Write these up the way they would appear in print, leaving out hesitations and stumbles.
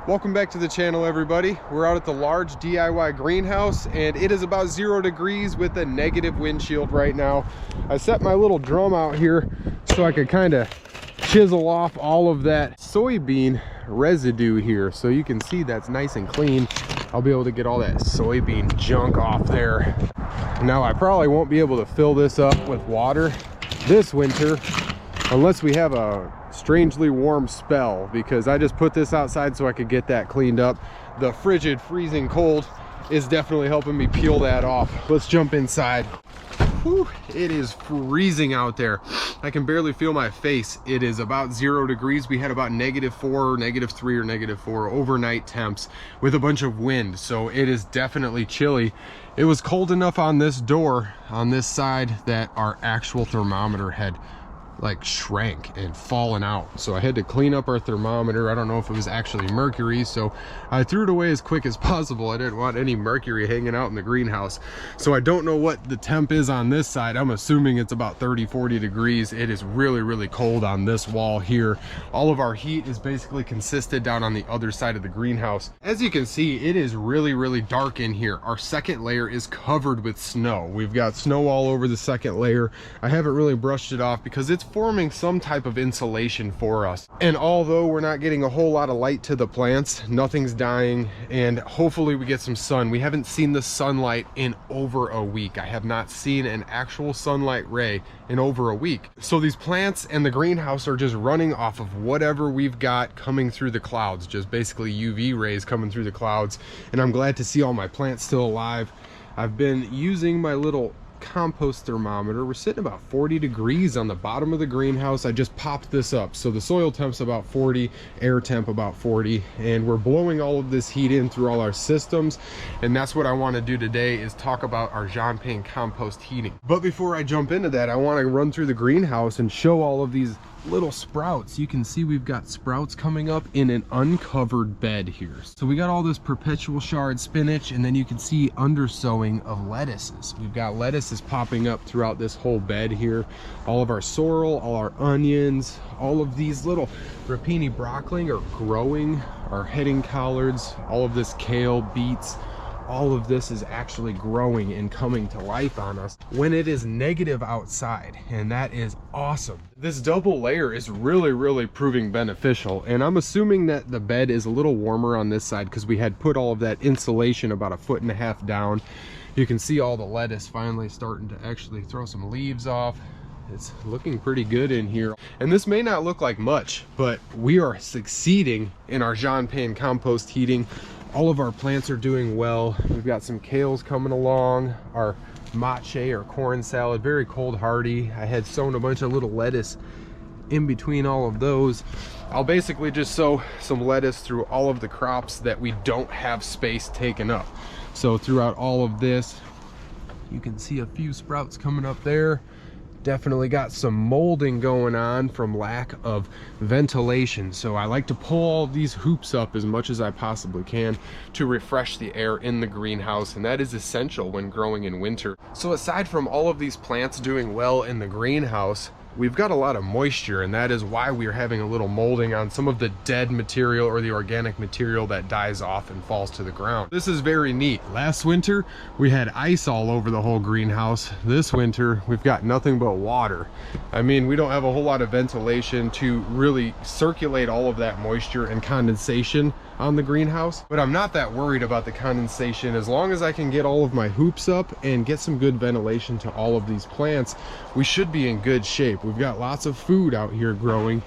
Welcome back to the channel, everybody. We're out at the large DIY greenhouse and it is about 0 degrees with a negative windshield right now. I set my little drum out here so I could kind of chisel off all of that soybean residue here. So you can see that's nice and clean. I'll be able to get all that soybean junk off there. Now I probably won't be able to fill this up with water this winter unless we have a strangely warm spell, because I just put this outside so I could get that cleaned up. The frigid, freezing cold is definitely helping me peel that off. Let's jump inside. Whew, it is freezing out there. I can barely feel my face. It is about 0 degrees. We had about -4, -3 or -4 overnight temps with a bunch of wind, so it is definitely chilly. It was cold enough on this door on this side that our actual thermometer had like shrank and fallen out, so I had to clean up our thermometer. I don't know if it was actually mercury, so I threw it away as quick as possible. I didn't want any mercury hanging out in the greenhouse. So I don't know what the temp is on this side. I'm assuming it's about 30-40 degrees. It is really cold on this wall here. All of our heat is basically consisted down on the other side of the greenhouse. As you can see, it is really dark in here. Our second layer is covered with snow. We've got snow all over the second layer. I haven't really brushed it off because it's forming some type of insulation for us. And although we're not getting a whole lot of light to the plants, nothing's dying, and hopefully we get some sun. We haven't seen the sunlight in over a week. I have not seen an actual sunlight ray in over a week. So these plants and the greenhouse are just running off of whatever we've got coming through the clouds, just basically UV rays coming through the clouds. And I'm glad to see all my plants still alive. I've been using my little compost thermometer. We're sitting about 40 degrees on the bottom of the greenhouse. I just popped this up, so the soil temp's about 40, air temp about 40, and we're blowing all of this heat in through all our systems. And that's what I want to do today, is talk about our John Payne compost heating. But before I jump into that, I want to run through the greenhouse and show all of these little sprouts. You can see we've got sprouts coming up in an uncovered bed here. So we got all this perpetual chard spinach, and then you can see undersowing of lettuces. We've got lettuces popping up throughout this whole bed here. All of our sorrel, all our onions, all of these little rapini broccoli are growing, our heading collards, all of this kale, beets. All of this is actually growing and coming to life on us when it is negative outside, and that is awesome. This double layer is really proving beneficial, and I'm assuming that the bed is a little warmer on this side because we had put all of that insulation about 1.5 feet down. You can see all the lettuce finally starting to actually throw some leaves off. It's looking pretty good in here. And this may not look like much, but we are succeeding in our John Payne compost heating. All of our plants are doing well. We've got some kales coming along, our mache or corn salad, very cold hardy. I had sown a bunch of little lettuce in between all of those. I'll basically just sow some lettuce through all of the crops that we don't have space taken up. So throughout all of this, you can see a few sprouts coming up there. Definitely got some molding going on from lack of ventilation, so I like to pull all these hoops up as much as I possibly can to refresh the air in the greenhouse, and that is essential when growing in winter. So aside from all of these plants doing well in the greenhouse, we've got a lot of moisture, and that is why we're having a little molding on some of the dead material or the organic material that dies off and falls to the ground. This is very neat. Last winter we had ice all over the whole greenhouse. This winter we've got nothing but water. I mean, we don't have a whole lot of ventilation to really circulate all of that moisture and condensation on the greenhouse, but I'm not that worried about the condensation. As long as I can get all of my hoops up and get some good ventilation to all of these plants, we should be in good shape. We've got lots of food out here growing,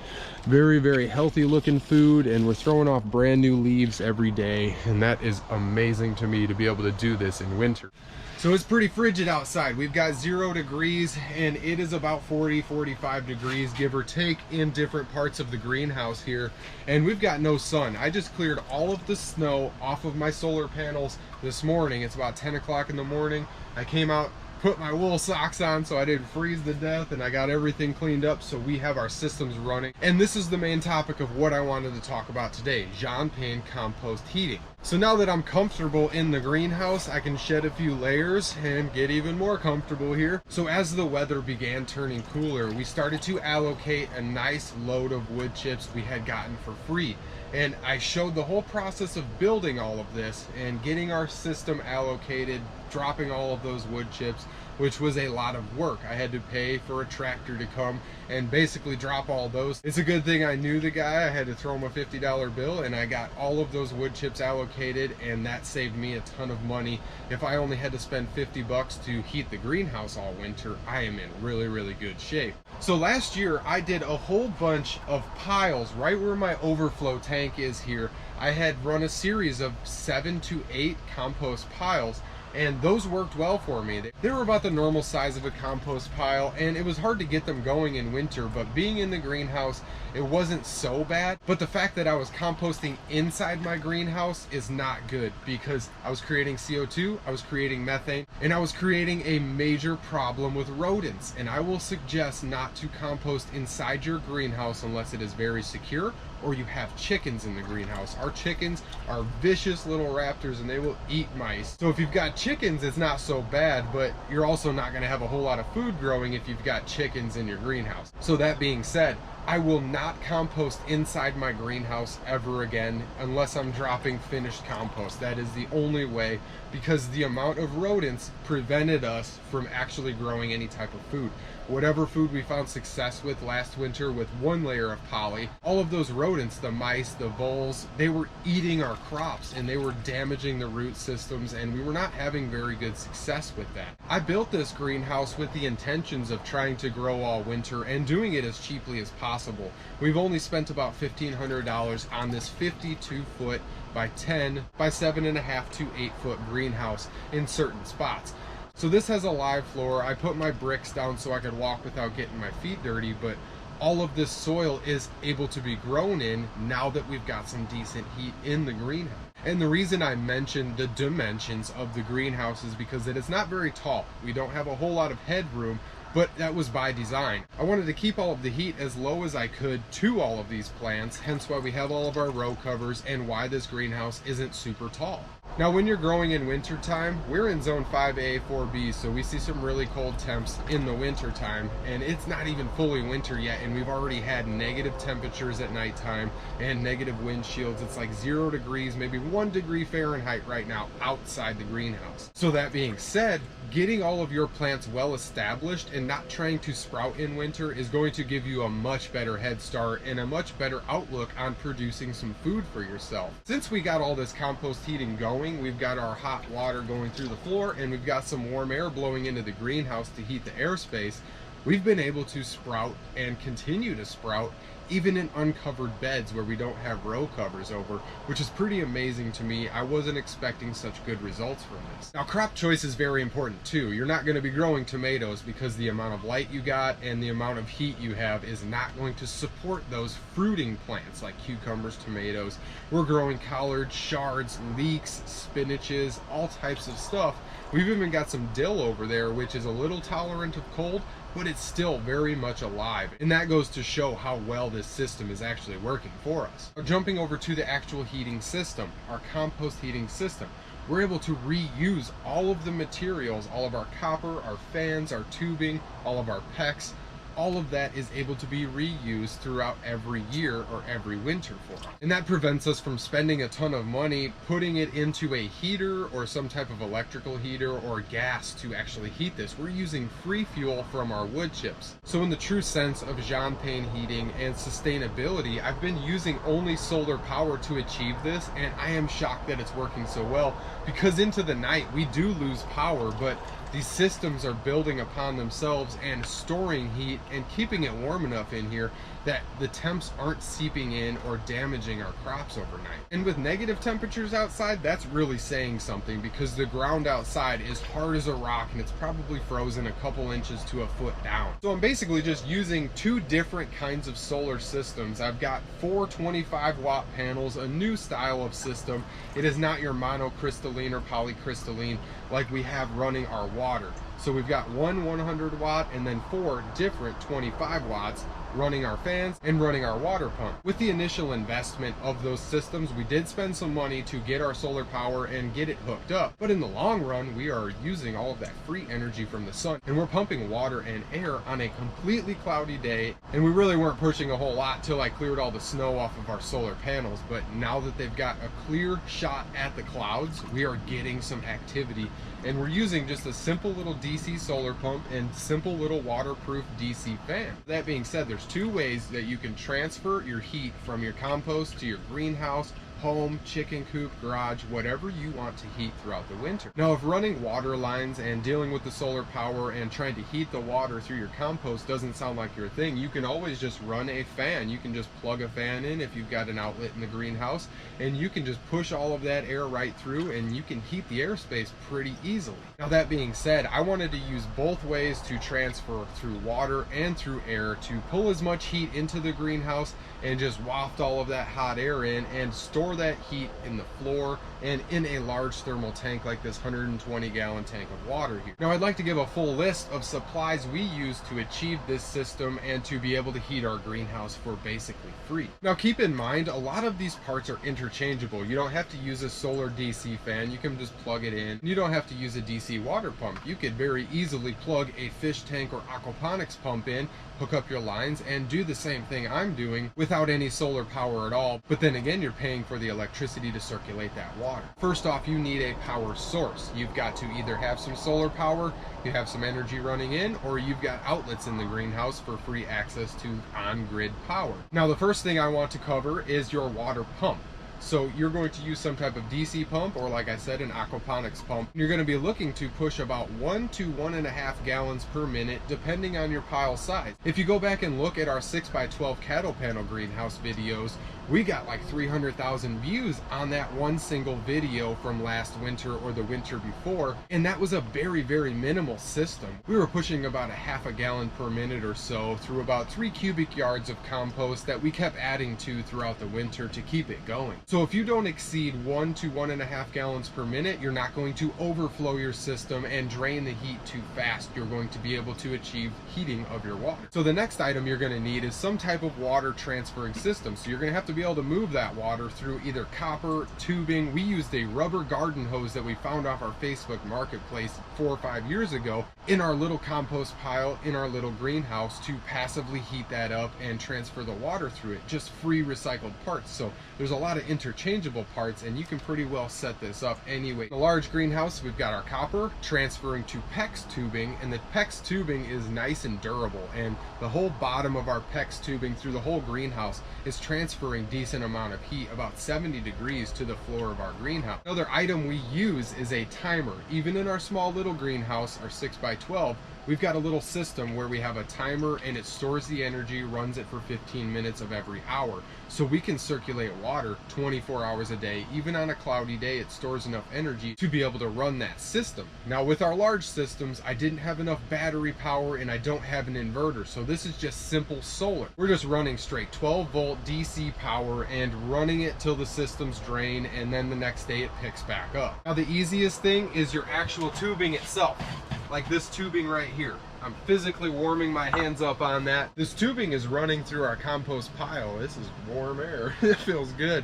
very healthy looking food, and we're throwing off brand new leaves every day, and that is amazing to me to be able to do this in winter. So it's pretty frigid outside. We've got 0 degrees, and it is about 40-45 degrees, give or take, in different parts of the greenhouse here. And we've got no sun. I just cleared all of the snow off of my solar panels this morning. It's about 10 o'clock in the morning. I came out, put my wool socks on so I didn't freeze to death, and I got everything cleaned up so we have our systems running. And this is the main topic of what I wanted to talk about today, John Payne compost heating. So now that I'm comfortable in the greenhouse, I can shed a few layers and get even more comfortable here. So as the weather began turning cooler, we started to allocate a nice load of wood chips we had gotten for free. And I showed the whole process of building all of this and getting our system allocated, dropping all of those wood chips, which was a lot of work. I had to pay for a tractor to come and basically drop all those. It's a good thing I knew the guy. I had to throw him a $50 bill, and I got all of those wood chips allocated, and that saved me a ton of money. If I only had to spend 50 bucks to heat the greenhouse all winter, I am in really, really good shape. So last year I did a whole bunch of piles right where my overflow tank is here. I had run a series of 7 to 8 compost piles, and those worked well for me. They were about the normal size of a compost pile, and it was hard to get them going in winter, but being in the greenhouse, it wasn't so bad. But the fact that I was composting inside my greenhouse is not good, because I was creating CO2, I was creating methane, and I was creating a major problem with rodents. And I will suggest not to compost inside your greenhouse unless it is very secure, or you have chickens in the greenhouse. Our chickens are vicious little raptors, and they will eat mice. So if you've got chickens, it's not so bad, but you're also not gonna have a whole lot of food growing if you've got chickens in your greenhouse. So that being said, I will not compost inside my greenhouse ever again unless I'm dropping finished compost. That is the only way, because the amount of rodents prevented us from actually growing any type of food. Whatever food we found success with last winter with one layer of poly, all of those rodents, the mice, the voles, they were eating our crops and they were damaging the root systems, and we were not having very good success with that. I built this greenhouse with the intentions of trying to grow all winter and doing it as cheaply as possible. We've only spent about $1,500 on this 52-foot by 10 by 7.5 to 8 foot greenhouse in certain spots. So this has a live floor. I put my bricks down so I could walk without getting my feet dirty, but all of this soil is able to be grown in now that we've got some decent heat in the greenhouse. And the reason I mentioned the dimensions of the greenhouse is because it is not very tall. We don't have a whole lot of headroom, but that was by design. I wanted to keep all of the heat as low as I could to all of these plants, hence why we have all of our row covers and why this greenhouse isn't super tall. Now, when you're growing in winter time, we're in zone 5A, 4B, so we see some really cold temps in the winter time, and it's not even fully winter yet, and we've already had negative temperatures at nighttime and negative wind shields. It's like 0 degrees, maybe 1 degree Fahrenheit right now outside the greenhouse. So that being said, getting all of your plants well established and not trying to sprout in winter is going to give you a much better head start and a much better outlook on producing some food for yourself. Since we got all this compost heating going, we've got our hot water going through the floor, and we've got some warm air blowing into the greenhouse to heat the airspace. We've been able to sprout and continue to sprout even in uncovered beds where we don't have row covers over, which is pretty amazing to me. I wasn't expecting such good results from this. Now, crop choice is very important too. You're not going to be growing tomatoes because the amount of light you got and the amount of heat you have is not going to support those fruiting plants like cucumbers, tomatoes. We're growing collards, shards, leeks, spinaches, all types of stuff. We've even got some dill over there, which is a little tolerant of cold, but it's still very much alive. And that goes to show how well this system is actually working for us. Now, jumping over to the actual heating system, our compost heating system, we're able to reuse all of the materials, all of our copper, our fans, our tubing, all of our PEX. All of that is able to be reused throughout every year or every winter for us. And that prevents us from spending a ton of money putting it into a heater or some type of electrical heater or gas to actually heat this. We're using free fuel from our wood chips. So in the true sense of Jean Pain heating and sustainability, I've been using only solar power to achieve this, and I am shocked that it's working so well, because into the night we do lose power, but these systems are building upon themselves and storing heat and keeping it warm enough in here that the temps aren't seeping in or damaging our crops overnight. And with negative temperatures outside, that's really saying something, because the ground outside is hard as a rock and it's probably frozen a couple inches to a foot down. So I'm basically just using 2 different kinds of solar systems. I've got 4 25-watt panels, a new style of system. It is not your monocrystalline or polycrystalline like we have running our water. So we've got one 100 watt and then 4 different 25 watts, running our fans, and running our water pump. With the initial investment of those systems, we did spend some money to get our solar power and get it hooked up. But in the long run, we are using all of that free energy from the sun, and we're pumping water and air on a completely cloudy day. And we really weren't pushing a whole lot till I cleared all the snow off of our solar panels. But now that they've got a clear shot at the clouds, we are getting some activity, and we're using just a simple little DC solar pump and simple little waterproof DC fan. That being said, there's two ways that you can transfer your heat from your compost to your greenhouse, home, chicken coop, garage, whatever you want to heat throughout the winter. Now, if running water lines and dealing with the solar power and trying to heat the water through your compost doesn't sound like your thing, you can always just run a fan. You can just plug a fan in if you've got an outlet in the greenhouse, and you can just push all of that air right through, and you can heat the airspace pretty easily. Now, that being said, I wanted to use both ways to transfer through water and through air to pull as much heat into the greenhouse and just waft all of that hot air in and store that heat in the floor and in a large thermal tank like this 120-gallon tank of water here. Now, I'd like to give a full list of supplies we use to achieve this system and to be able to heat our greenhouse for basically free. Now, keep in mind, a lot of these parts are interchangeable. You don't have to use a solar DC fan. You can just plug it in. You don't have to use a DC water pump. You could very easily plug a fish tank or aquaponics pump in, hook up your lines, and do the same thing I'm doing without any solar power at all. But then again, you're paying for the electricity to circulate that water. First off, you need a power source. You've got to either have some solar power, you have some energy running in, or you've got outlets in the greenhouse for free access to on-grid power. Now, the first thing I want to cover is your water pump. So you're going to use some type of DC pump, or like I said, an aquaponics pump. You're going to be looking to push about 1 to 1.5 gallons per minute, depending on your pile size. If you go back and look at our 6x12 cattle panel greenhouse videos, we got like 300,000 views on that one single video from last winter or the winter before, and that was a very, very minimal system. We were pushing about 0.5 gallon per minute or so through about 3 cubic yards of compost that we kept adding to throughout the winter to keep it going. So if you don't exceed 1 to 1.5 gallons per minute, you're not going to overflow your system and drain the heat too fast. You're going to be able to achieve heating of your water. So the next item you're going to need is some type of water transferring system. So you're going to have to be able to move that water through either copper, tubing. We used a rubber garden hose that we found off our Facebook marketplace 4 or 5 years ago in our little compost pile in our little greenhouse to passively heat that up and transfer the water through it. Just free recycled parts. So there's a lot of interchangeable parts, and you can pretty well set this up anyway. In a large greenhouse, we've got our copper transferring to PEX tubing, and the PEX tubing is nice and durable, and the whole bottom of our PEX tubing through the whole greenhouse is transferring decent amount of heat, about 70 degrees to the floor of our greenhouse. Another item we use is a timer. Even in our small little greenhouse, our 6x12, we've got a little system where we have a timer, and it stores the energy, runs it for 15 minutes of every hour. So we can circulate water 24 hours a day. Even on a cloudy day, it stores enough energy to be able to run that system. Now, with our large systems, I didn't have enough battery power, and I don't have an inverter. So this is just simple solar. We're just running straight 12-volt DC power and running it till the systems drain, and then the next day it picks back up. Now, the easiest thing is your actual tubing itself. Like this tubing right here. I'm physically warming my hands up on that. This tubing is running through our compost pile. This is warm air. It feels good.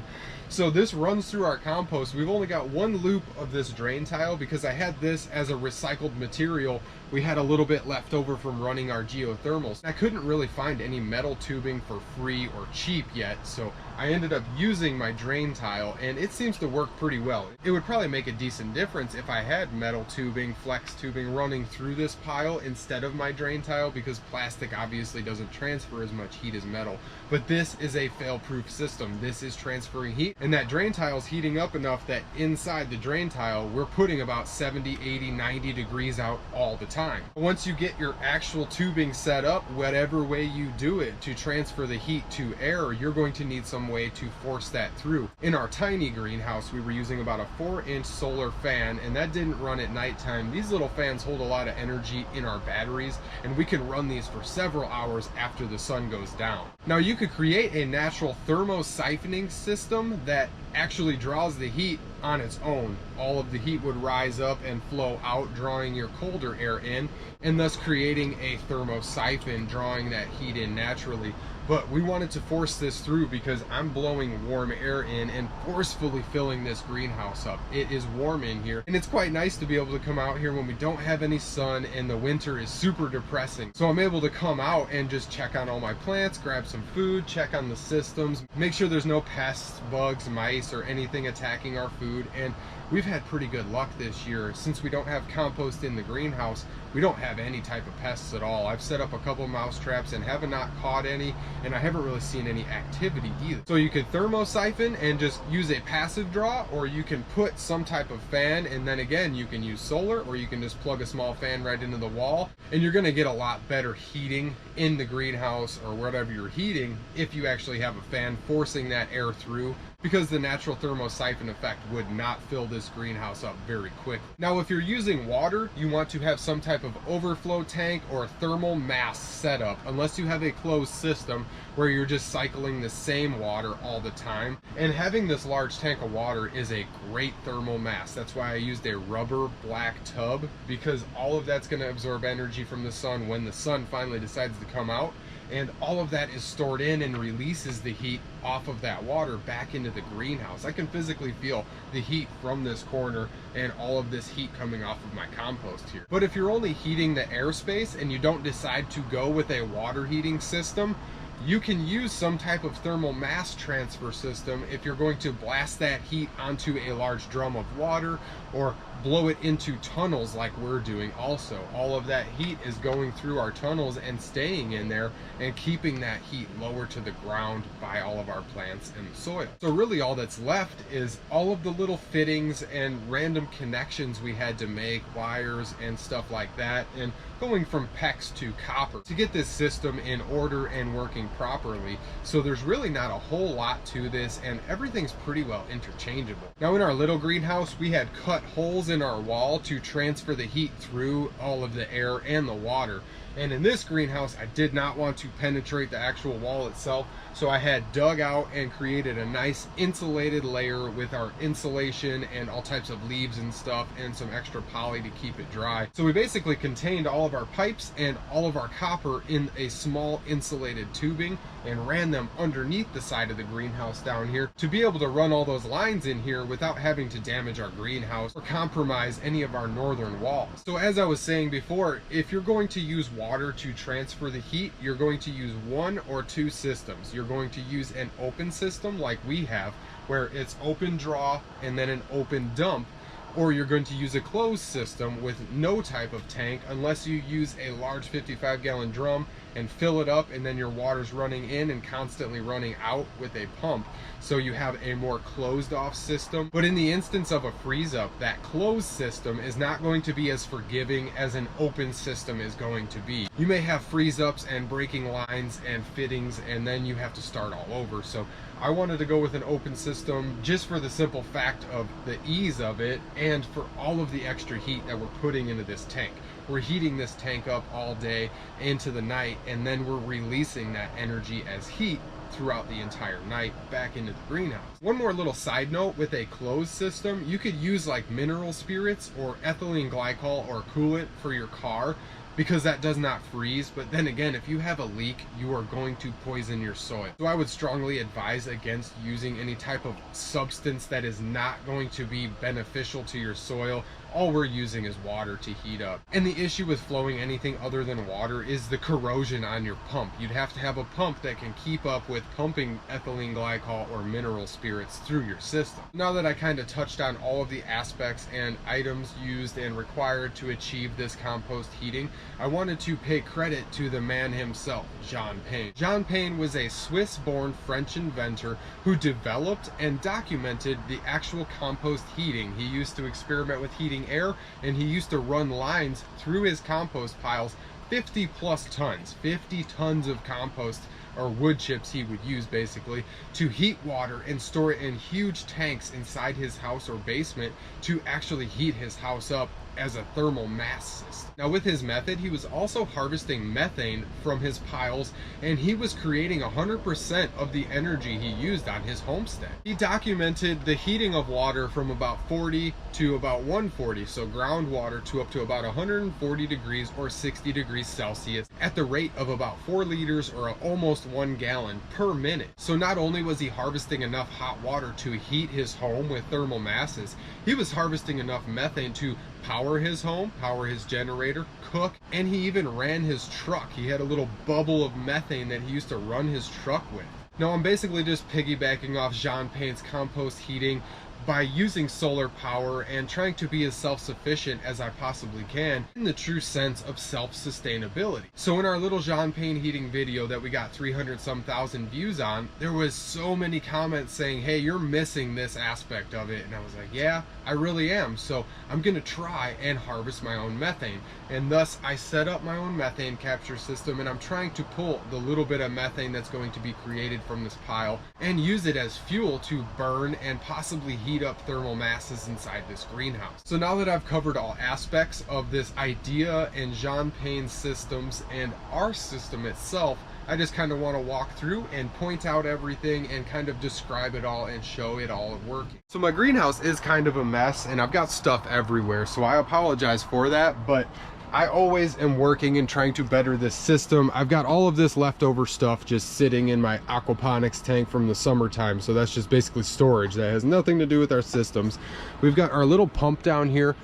So this runs through our compost. We've only got one loop of this drain tile because I had this as a recycled material. We had a little bit left over from running our geothermals. I couldn't really find any metal tubing for free or cheap yet, so I ended up using my drain tile, and it seems to work pretty well. It would probably make a decent difference if I had metal tubing, flex tubing running through this pile instead of my drain tile, because plastic obviously doesn't transfer as much heat as metal. But this is a fail-proof system. This is transferring heat, and that drain tile is heating up enough that inside the drain tile, we're putting about 70, 80, 90 degrees out all the time. Once you get your actual tubing set up, whatever way you do it to transfer the heat to air, you're going to need some way to force that through. In our tiny greenhouse, we were using about a 4-inch solar fan, and that didn't run at nighttime. These little fans hold a lot of energy in our batteries, and we can run these for several hours after the sun goes down. Now, you could create a natural thermosiphoning system that actually draws the heat on its own. All of the heat would rise up and flow out, drawing your colder air in, and thus creating a thermosiphon, drawing that heat in naturally. But we wanted to force this through because I'm blowing warm air in and forcefully filling this greenhouse up. It is warm in here, and it's quite nice to be able to come out here when we don't have any sun and the winter is super depressing. So I'm able to come out and just check on all my plants, grab some food, check on the systems, make sure there's no pests, bugs, mice, or anything attacking our food. And we've had pretty good luck this year. Since we don't have compost in the greenhouse, we don't have any type of pests at all. I've set up a couple mouse traps and haven't not caught any, and I haven't really seen any activity either. So you could thermosiphon and just use a passive draw, or you can put some type of fan, and then again you can use solar, or you can just plug a small fan right into the wall, and you're going to get a lot better heating in the greenhouse or whatever you're heating if you actually have a fan forcing that air through, because the natural thermosiphon effect would not fill this greenhouse up very quick. Now if you're using water, you want to have some type of overflow tank or thermal mass setup, unless you have a closed system where you're just cycling the same water all the time. And having this large tank of water is a great thermal mass. That's why I used a rubber black tub, because all of that's going to absorb energy from the sun when the sun finally decides to come out, and all of that is stored in and releases the heat off of that water back into the greenhouse. I can physically feel the heat from this corner and all of this heat coming off of my compost here. But if you're only heating the airspace and you don't decide to go with a water heating system, you can use some type of thermal mass transfer system if you're going to blast that heat onto a large drum of water or blow it into tunnels like we're doing also. All of that heat is going through our tunnels and staying in there and keeping that heat lower to the ground by all of our plants and soil. So really all that's left is all of the little fittings and random connections we had to make, wires and stuff like that, and going from PEX to copper to get this system in order and working properly. So there's really not a whole lot to this, and everything's pretty well interchangeable. Now in our little greenhouse, we had cut holes in our wall to transfer the heat through all of the air and the water. And in this greenhouse, I did not want to penetrate the actual wall itself, so I had dug out and created a nice insulated layer with our insulation and all types of leaves and stuff and some extra poly to keep it dry. So we basically contained all of our pipes and all of our copper in a small insulated tubing and ran them underneath the side of the greenhouse down here to be able to run all those lines in here without having to damage our greenhouse or compromise any of our northern walls. So as I was saying before, if you're going to use water to transfer the heat, you're going to use one or two systems. You're going to use an open system like we have, where it's open draw and then an open dump, or you're going to use a closed system with no type of tank unless you use a large 55-gallon drum and fill it up, and then your water's running in and constantly running out with a pump. So you have a more closed off system. But in the instance of a freeze up, that closed system is not going to be as forgiving as an open system is going to be. You may have freeze ups and breaking lines and fittings, and then you have to start all over. So I wanted to go with an open system just for the simple fact of the ease of it and for all of the extra heat that we're putting into this tank. We're heating this tank up all day into the night, and then we're releasing that energy as heat throughout the entire night back into the greenhouse. One more little side note, with a closed system, you could use like mineral spirits or ethylene glycol or coolant for your car, because that does not freeze. But then again, if you have a leak, you are going to poison your soil. So I would strongly advise against using any type of substance that is not going to be beneficial to your soil. All we're using is water to heat up. And the issue with flowing anything other than water is the corrosion on your pump. You'd have to have a pump that can keep up with pumping ethylene glycol or mineral spirits through your system. Now that I kind of touched on all of the aspects and items used and required to achieve this compost heating, I wanted to pay credit to the man himself, John Payne. John Payne was a Swiss-born French inventor who developed and documented the actual compost heating. He used to experiment with heating air, and he used to run lines through his compost piles, 50 plus tons, 50 tons of compost or wood chips he would use basically, to heat water and store it in huge tanks inside his house or basement to actually heat his house up as a thermal mass system. Now with his method, he was also harvesting methane from his piles, and he was creating 100% of the energy he used on his homestead. He documented the heating of water from about 40 to about 140, so groundwater, to up to about 140 degrees or 60 degrees Celsius at the rate of about 4 liters or almost 1 gallon per minute. So not only was he harvesting enough hot water to heat his home with thermal masses, he was harvesting enough methane to power his home, power his generator, cook, and he even ran his truck. He had a little bubble of methane that he used to run his truck with. Now I'm basically just piggybacking off John Payne's compost heating by using solar power and trying to be as self-sufficient as I possibly can in the true sense of self-sustainability. So in our little John Payne heating video that we got 300-some thousand views on, there was so many comments saying, hey, you're missing this aspect of it. And I was like, yeah, I really am. So I'm gonna try and harvest my own methane. And thus I set up my own methane capture system, and I'm trying to pull the little bit of methane that's going to be created from this pile and use it as fuel to burn and possibly heat up thermal masses inside this greenhouse. So now that I've covered all aspects of this idea and John Payne's systems and our system itself, I just kind of want to walk through and point out everything and kind of describe it all and show it all working. So my greenhouse is kind of a mess and I've got stuff everywhere, so I apologize for that, but I always am working and trying to better this system. I've got all of this leftover stuff just sitting in my aquaponics tank from the summertime, so that's just basically storage. That has nothing to do with our systems. We've got our little pump down here.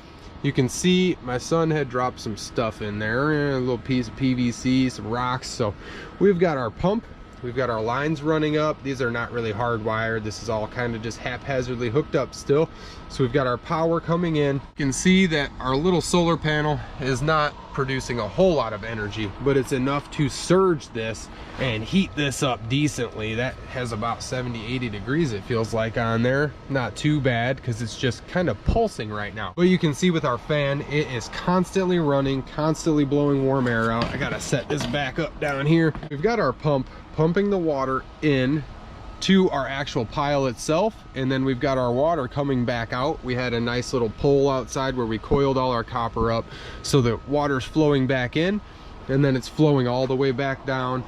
You can see my son had dropped some stuff in there, a little piece of PVC, some rocks. So we've got our pump, we've got our lines running up. These are not really hardwired. This is all kind of just haphazardly hooked up still. So we've got our power coming in. You can see that our little solar panel is not producing a whole lot of energy, but it's enough to surge this and heat this up decently. That has about 70-80 degrees it feels like on there. Not too bad because it's just kind of pulsing right now. But you can see with our fan, it is constantly running, constantly blowing warm air out. I gotta set this back up down here. We've got our pump pumping the water in to our actual pile itself, and then we've got our water coming back out. We had a nice little pole outside where we coiled all our copper up so the water's flowing back in, and then it's flowing all the way back down.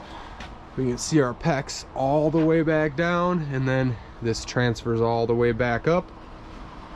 We can see our PEX all the way back down, and then this transfers all the way back up,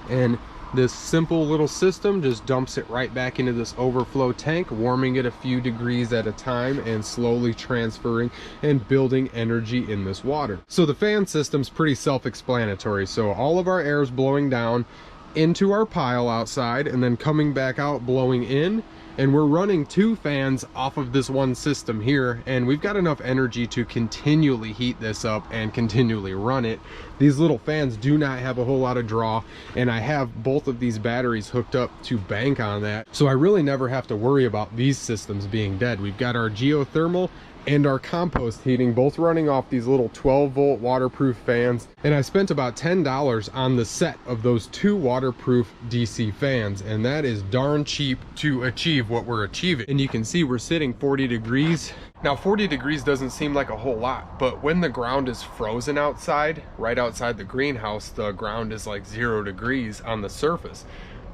and this simple little system just dumps it right back into this overflow tank, warming it a few degrees at a time and slowly transferring and building energy in this water. So the fan system's pretty self-explanatory. So all of our air is blowing down into our pile outside and then coming back out, blowing in, and we're running 2 fans off of this one system here, and we've got enough energy to continually heat this up and continually run it. These little fans do not have a whole lot of draw, and I have both of these batteries hooked up to bank on that, so I really never have to worry about these systems being dead. We've got our geothermal and our compost heating both running off these little 12-volt waterproof fans, and I spent about $10 on the set of those 2 waterproof DC fans, and that is darn cheap to achieve what we're achieving. And you can see we're sitting 40 degrees. Now 40 degrees doesn't seem like a whole lot, but when the ground is frozen outside, right outside the greenhouse, the ground is like 0 degrees on the surface.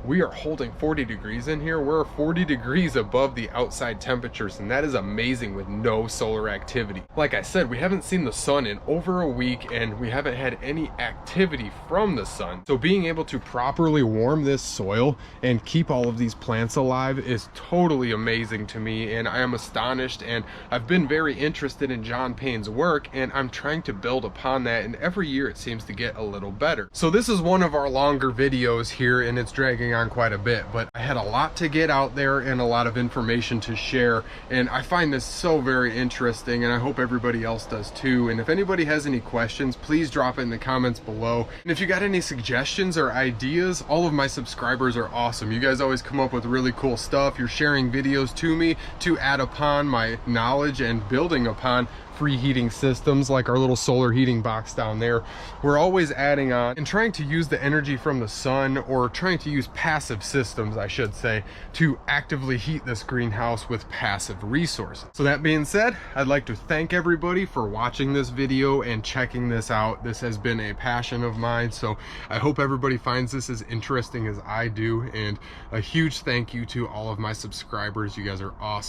We are holding 40 degrees in here. We're 40 degrees above the outside temperatures, and that is amazing with no solar activity. Like I said, we haven't seen the sun in over a week, and we haven't had any activity from the sun. So being able to properly warm this soil and keep all of these plants alive is totally amazing to me, and I am astonished, and I've been very interested in John Payne's work, and I'm trying to build upon that, and every year it seems to get a little better. So this is one of our longer videos here, and it's dragging on quite a bit, but I had a lot to get out there and a lot of information to share, and I find this so very interesting, and I hope everybody else does too. And if anybody has any questions, please drop it in the comments below. And if you got any suggestions or ideas, all of my subscribers are awesome. You guys always come up with really cool stuff. You're sharing videos to me to add upon my knowledge and building upon free heating systems like our little solar heating box down there. We're always adding on and trying to use the energy from the sun, or trying to use passive systems, I should say, to actively heat this greenhouse with passive resources. So that being said, I'd like to thank everybody for watching this video and checking this out. This has been a passion of mine, so I hope everybody finds this as interesting as I do, and a huge thank you to all of my subscribers. You guys are awesome.